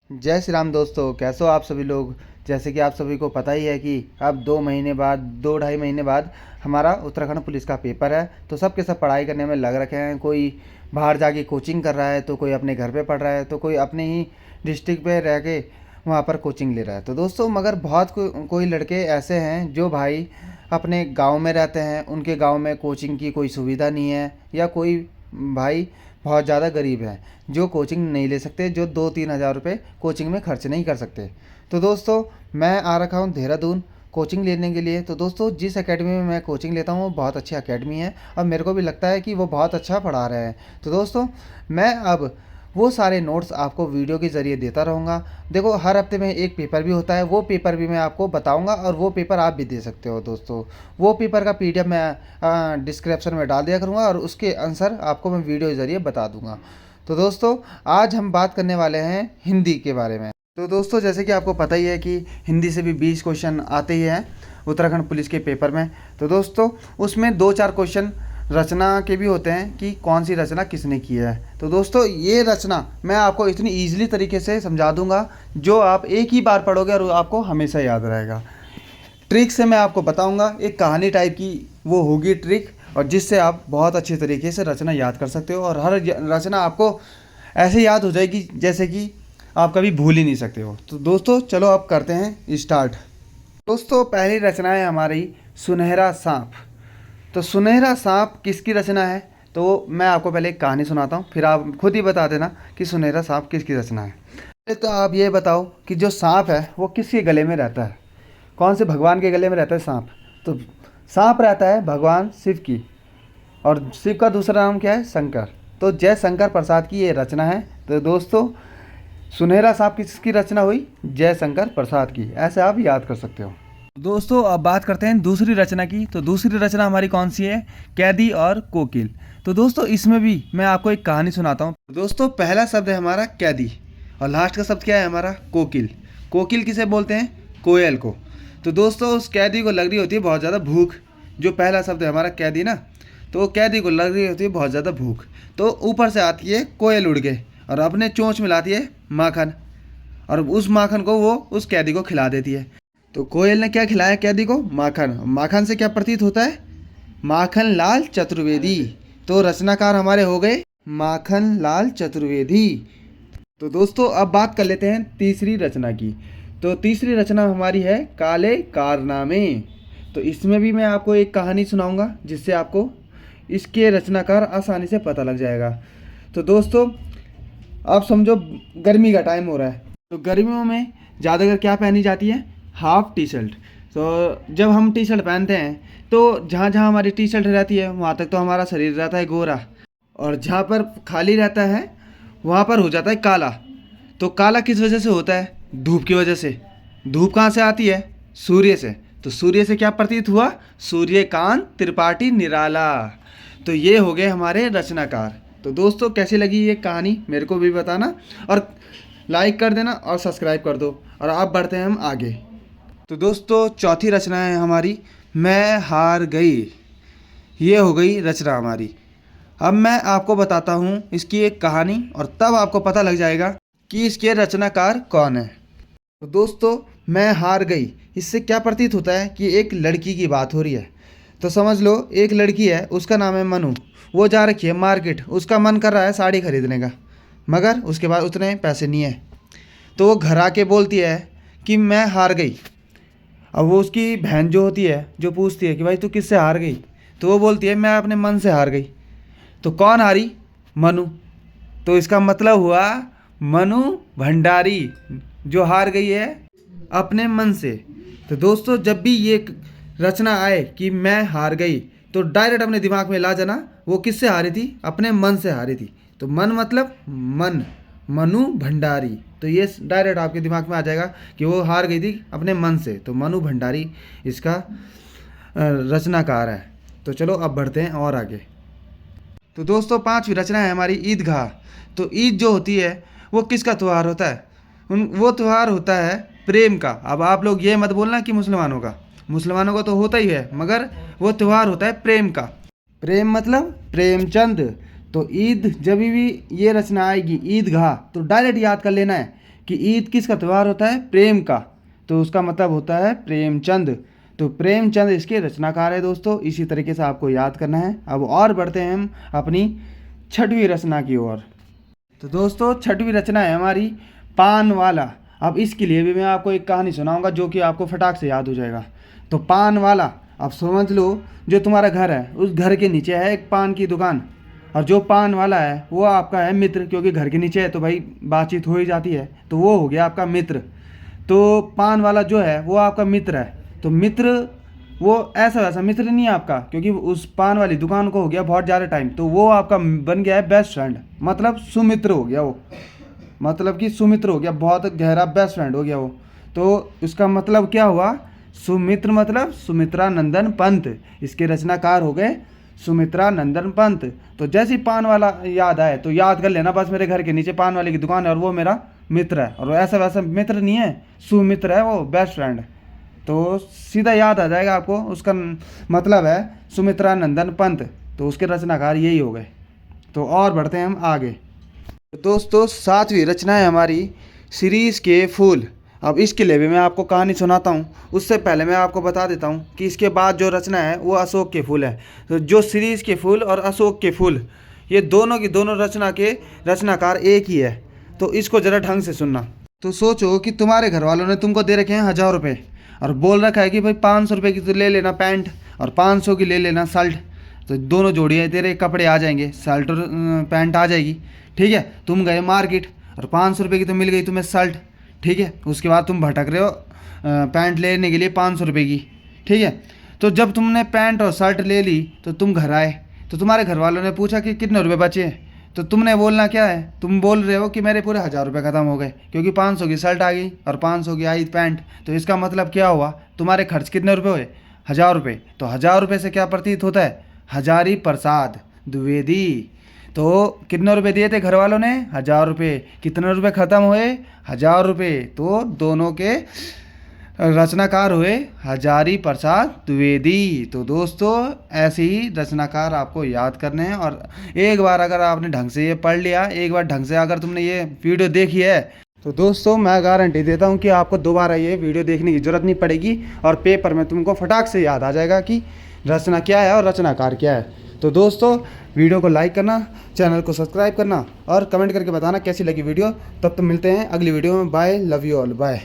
जय श्री राम दोस्तों, कैसे हो आप सभी लोग। जैसे कि आप सभी को पता ही है कि अब 2 महीने बाद 2 ढाई महीने बाद हमारा उत्तराखंड पुलिस का पेपर है। तो सब के सब पढ़ाई करने में लग रखे हैं। कोई बाहर जाके कोचिंग कर रहा है, तो कोई अपने घर पे पढ़ रहा है, तो कोई अपने ही डिस्ट्रिक्ट पे रह के वहाँ पर कोचिंग ले रहा है। तो दोस्तों मगर बहुत कोई लड़के ऐसे हैं जो भाई अपने गांव में रहते हैं, उनके गांव में कोचिंग की कोई सुविधा नहीं है, या कोई भाई बहुत ज़्यादा गरीब है जो कोचिंग नहीं ले सकते, जो 2-3 हज़ार रुपये कोचिंग में खर्च नहीं कर सकते। तो दोस्तों मैं आ रखा हूँ देहरादून कोचिंग लेने के लिए। तो दोस्तों जिस एकेडमी में मैं कोचिंग लेता हूँ वो बहुत अच्छी एकेडमी है, और मेरे को भी लगता है कि वो बहुत अच्छा पढ़ा रहे हैं। तो दोस्तों मैं अब वो सारे नोट्स आपको वीडियो के ज़रिए देता रहूँगा। देखो हर हफ्ते में एक पेपर भी होता है, वो पेपर भी मैं आपको बताऊँगा, और वो पेपर आप भी दे सकते हो दोस्तों। वो पेपर का PDF मैं डिस्क्रिप्शन में डाल दिया करूँगा, और उसके आंसर आपको मैं वीडियो के ज़रिए बता दूँगा। तो दोस्तों आज हम बात करने वाले हैं हिंदी के बारे में। तो दोस्तों जैसे कि आपको पता ही है कि हिंदी से भी 20 क्वेश्चन आते ही हैं उत्तराखंड पुलिस के पेपर में। तो दोस्तों उसमें 2-4 क्वेश्चन रचना के भी होते हैं कि कौन सी रचना किसने की है। तो दोस्तों ये रचना मैं आपको इतनी ईजिली तरीके से समझा दूंगा जो आप एक ही बार पढ़ोगे और आपको हमेशा याद रहेगा। ट्रिक से मैं आपको बताऊंगा, एक कहानी टाइप की वो होगी ट्रिक, और जिससे आप बहुत अच्छे तरीके से रचना याद कर सकते हो, और हर रचना आपको ऐसे याद हो जाएगी जैसे कि आप कभी भूल ही नहीं सकते हो। तो दोस्तों चलो अब करते हैं स्टार्ट। दोस्तों पहली रचना है हमारी सुनहरा सांप। तो सुनहरा सांप किसकी रचना है, तो मैं आपको पहले एक कहानी सुनाता हूँ, फिर आप खुद ही बता देना कि सुनहरा सांप किसकी रचना है। पहले तो आप ये बताओ कि जो सांप है वो किसके गले में रहता है, कौन से भगवान के गले में रहता है सांप। तो सांप रहता है भगवान शिव की, और शिव का दूसरा नाम क्या है, शंकर। तो जय शंकर प्रसाद की ये रचना है। तो दोस्तों सुनहरा सांप किसकी रचना हुई, जय शंकर प्रसाद की, ऐसे आप याद कर सकते हो। दोस्तों अब बात करते हैं दूसरी रचना की। तो दूसरी रचना हमारी कौन सी है, कैदी और कोकिल। तो दोस्तों इसमें भी मैं आपको एक कहानी सुनाता हूँ। दोस्तों पहला शब्द है हमारा कैदी, और लास्ट का शब्द क्या है हमारा, कोकिल। कोकिल किसे बोलते हैं, कोयल को। तो दोस्तों उस कैदी को लग रही होती है बहुत ज़्यादा भूख। जो पहला शब्द है हमारा कैदी ना, तो वो कैदी को लग रही होती है बहुत ज़्यादा भूख। तो ऊपर से आती है कोयल उड़ के, और अपने चोंच में लाती है माखन, और उस माखन को वो उस कैदी को खिला देती है। तो कोयल ने क्या खिलाया कैदी को, माखन। माखन से क्या प्रतीत होता है, माखन लाल चतुर्वेदी। तो रचनाकार हमारे हो गए माखन लाल चतुर्वेदी। तो दोस्तों अब बात कर लेते हैं तीसरी रचना की। तो तीसरी रचना हमारी है काले कारनामे। तो इसमें भी मैं आपको एक कहानी सुनाऊंगा जिससे आपको इसके रचनाकार आसानी से पता लग जाएगा। तो दोस्तों आप समझो गर्मी का टाइम हो रहा है, तो गर्मियों में ज़्यादातर क्या पहनी जाती है, हाफ टी शर्ट। तो जब हम टी शर्ट पहनते हैं तो जहाँ जहाँ हमारी टी शर्ट रहती है वहाँ तक तो हमारा शरीर रहता है गोरा, और जहाँ पर खाली रहता है वहाँ पर हो जाता है काला। तो काला किस वजह से होता है, धूप की वजह से। धूप कहाँ से आती है, सूर्य से। तो सूर्य से क्या प्रतीत हुआ, सूर्यकांत त्रिपाठी निराला। तो ये हो गए हमारे रचनाकार। तो दोस्तों कैसी लगी ये कहानी मेरे को भी बताना, और लाइक कर देना और सब्सक्राइब कर दो। और अब बढ़ते हैं हम आगे। तो दोस्तों चौथी रचना है हमारी मैं हार गई। ये हो गई रचना हमारी। अब मैं आपको बताता हूँ इसकी एक कहानी, और तब आपको पता लग जाएगा कि इसके रचनाकार कौन है। तो दोस्तों मैं हार गई, इससे क्या प्रतीत होता है कि एक लड़की की बात हो रही है। तो समझ लो एक लड़की है, उसका नाम है मनु। वो जा रखी है मार्केट, उसका मन कर रहा है साड़ी खरीदने का, मगर उसके बाद उतने पैसे नहीं है। तो वो घर आके बोलती है कि मैं हार गई। अब वो उसकी बहन जो होती है जो पूछती है कि भाई तू किससे हार गई, तो वो बोलती है मैं अपने मन से हार गई। तो कौन हारी, मनु। तो इसका मतलब हुआ मनु भंडारी जो हार गई है अपने मन से। तो दोस्तों जब भी ये रचना आए कि मैं हार गई, तो डायरेक्ट अपने दिमाग में ला जाना वो किससे हारी थी, अपने मन से हारी थी। तो मन मतलब मन, मनु भंडारी। तो ये डायरेक्ट आपके दिमाग में आ जाएगा कि वो हार गई थी अपने मन से। तो मनु भंडारी इसका रचनाकार है। तो चलो अब बढ़ते हैं और आगे। तो दोस्तों पांचवी रचना है हमारी ईदगाह। तो ईद जो होती है वो किसका त्यौहार होता है, वो त्यौहार होता है प्रेम का। अब आप लोग ये मत बोलना कि मुसलमानों का, मुसलमानों का तो होता ही है, मगर वो त्यौहार होता है प्रेम का। प्रेम मतलब प्रेमचंद। तो ईद जब भी ये रचना आएगी ईदगाह, तो डायरेक्ट याद कर लेना है कि ईद किसका त्यौहार होता है? प्रेम का। तो उसका मतलब होता है प्रेमचंद। तो प्रेमचंद इसके रचनाकार है दोस्तों। इसी तरीके से आपको याद करना है। अब और बढ़ते हैं हम अपनी छठवीं रचना की ओर। तो दोस्तों छठवीं रचना है हमारी पान वाला। अब इसके लिए भी मैं आपको एक कहानी सुनाऊंगा जो कि आपको फटाक से याद हो जाएगा। तो पान वाला, अब समझ लो, जो तुम्हारा घर है उस घर के नीचे है एक पान की दुकान, और जो पान वाला है वो आपका है मित्र, क्योंकि घर के नीचे है तो भाई बातचीत हो ही जाती है, तो वो हो गया आपका मित्र। तो पान वाला जो है वो आपका मित्र है। तो मित्र वो ऐसा वैसा मित्र नहीं है आपका, क्योंकि उस पान वाली दुकान को हो गया बहुत ज़्यादा टाइम, तो वो आपका बन गया है बेस्ट फ्रेंड, मतलब सुमित्र हो गया वो, मतलब कि सुमित्र हो गया, बहुत गहरा बेस्ट फ्रेंड हो गया वो। तो उसका मतलब क्या हुआ? सुमित्र मतलब सुमित्रा नंदन पंत, इसके रचनाकार हो गए सुमित्रा नंदन पंत। तो जैसे ही पान वाला याद आए तो याद कर लेना, बस मेरे घर के नीचे पान वाले की दुकान है और वो मेरा मित्र है, और ऐसा वैसा मित्र नहीं है, सुमित्र है वो, बेस्ट फ्रेंड। तो सीधा याद आ जाएगा आपको, उसका मतलब है सुमित्रा नंदन पंत। तो उसके रचनाकार यही हो गए। तो और बढ़ते हैं हम आगे। तो दोस्तों सातवीं रचना है हमारी शिरीष के फूल। अब इसके लिए भी मैं आपको कहानी सुनाता हूँ। उससे पहले मैं आपको बता देता हूँ कि इसके बाद जो रचना है वो अशोक के फूल है। तो जो शिरीष के फूल और अशोक के फूल, ये दोनों की दोनों रचना के रचनाकार एक ही है। तो इसको ज़रा ढंग से सुनना। तो सोचो कि तुम्हारे घर वालों ने तुमको दे रखे हैं 1000 रुपये, और बोल रखा है कि भाई 500 रुपये की तो ले लेना पैंट और 500 की ले लेना शर्ट। तो दोनों जोड़ियाँ तेरे कपड़े आ जाएंगे, शर्ट और पैंट आ जाएगी। ठीक है, तुम गए मार्केट और 500 रुपये की तो मिल गई तुम्हें शर्ट। ठीक है, उसके बाद तुम भटक रहे हो पैंट लेने के लिए 500 रुपये की। ठीक है, तो जब तुमने पैंट और शर्ट ले ली तो तुम घर आए, तो तुम्हारे घर वालों ने पूछा कि कितने रुपये बचे हैं। तो तुमने बोलना क्या है? तुम बोल रहे हो कि मेरे पूरे 1000 रुपये ख़त्म हो गए, क्योंकि 500 की शर्ट आ गई और 500 की आई पैंट। तो इसका मतलब क्या हुआ? तुम्हारे खर्च कितने रुपये हुए? 1000 रुपये। तो 1000 रुपये से क्या प्रतीत होता है? हजारी प्रसाद द्विवेदी। तो कितने रुपए दिए थे घर वालों ने? 1000 रुपये। कितने रुपए ख़त्म हुए? 1000 रुपये। तो दोनों के रचनाकार हुए हजारी प्रसाद द्विवेदी। तो दोस्तों ऐसे ही रचनाकार आपको याद करने हैं, और एक बार अगर आपने ढंग से ये पढ़ लिया, एक बार ढंग से अगर तुमने ये वीडियो देखी है, तो दोस्तों मैं गारंटी देता हूँ कि आपको दोबारा ये वीडियो देखने की ज़रूरत नहीं पड़ेगी, और पेपर में तुमको फटाक से याद आ जाएगा कि रचना क्या है और रचनाकार क्या है। तो दोस्तों वीडियो को लाइक करना, चैनल को सब्सक्राइब करना और कमेंट करके बताना कैसी लगी वीडियो। तब तो मिलते हैं अगली वीडियो में। Bye, love you all, bye.